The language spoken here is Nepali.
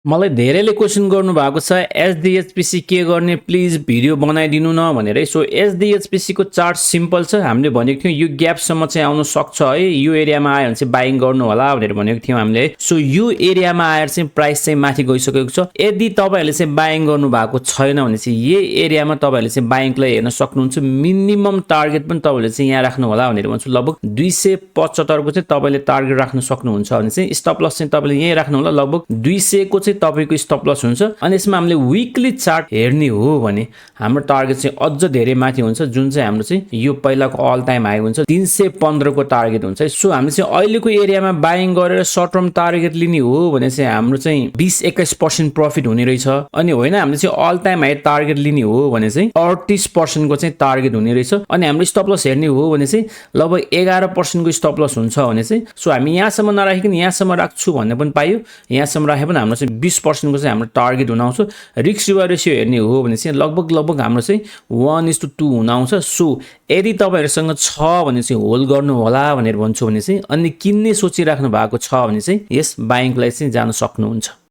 मलाई धेरैले क्वेसन गर्नु भएको छ एसडिएचपिसी के गर्ने प्लिज भिडियो बनाइदिनु न भनेर है। सो एसडिएचपिसी को चार्ट सिम्पल छ। हामीले भनेको थियौँ यो ग्यापसम्म चाहिँ आउन सक्छ है, यो एरियामा आयो भने चाहिँ बाइङ गर्नु होला भनेर भनेको थियौँ हामीले है। सो यो एरियामा आएर चाहिँ प्राइस चाहिँ माथि गइसकेको छ। यदि तपाईहरुले चाहिँ बाइङ गर्नु भएको छैन भने चाहिँ यही एरियामा तपाईहरुले चाहिँ बाइङलाई हेर्न सक्नुहुन्छ। मिनिमम टार्गेट पनि तपाईहरुले चाहिँ यहाँ राख्नु होला भनेर भन्छु। लगभग 275 को चाहिँ तपाईले टार्गेट राख्न सक्नुहुन्छ भने चाहिँ स्टप लस चाहिँ तपाईले यही राख्नु होला। लगभग 200 को चाहिँ तपाईको स्टप लस हुन्छ। अनि यसमा हामीले वीकली चार्ट हेर्ने हो भने हाम्रो टार्गेट चाहिँ अझ धेरै माथि हुन्छ, जुन चाहिँ हाम्रो चाहिँ यो पहिलाको अल टाइम हाई हुन्छ 315 को टार्गेट हुन्छ। सो हामीले चाहिँ अहिलेको एरियामा बाइङ गरेर सर्ट टर्म टार्गेट लिने हो भने चाहिँ हाम्रो चाहिँ 20-21% प्रफिट हुने रहेछ। अनि होइन हामीले चाहिँ अल टाइम हाई टार्गेट लिने हो भने चाहिँ 38% को चाहिँ टार्गेट हुने रहेछ। अनि हाम्रो स्टप लस हेर्ने हो भने चाहिँ लगभग 11% को स्टप लस हुन्छ भने चाहिँ सो हामी यहाँसम्म नराखिकन यहाँसम्म राख्छु भन्ने पनि पाइयो। यहाँसम्म राखे पनि हाम्रो चाहिँ 20% को चाहिँ हाम्रो टार्गेट हुन आउँछ। रिस्क रिवार्ड रेसियो हेर्ने हो भने चाहिँ लगभग हाम्रो चाहिँ 1:2 हुन आउँछ। सो यदि तपाईहरुसँग छ भने चाहिँ होल्ड गर्नु होला भनेर भन्छु भने चाहिँ, अनि किन्ने सोचिराख्नु भएको छ भने चाहिँ यस बाइङलाई चाहिँ जान सक्नुहुन्छ।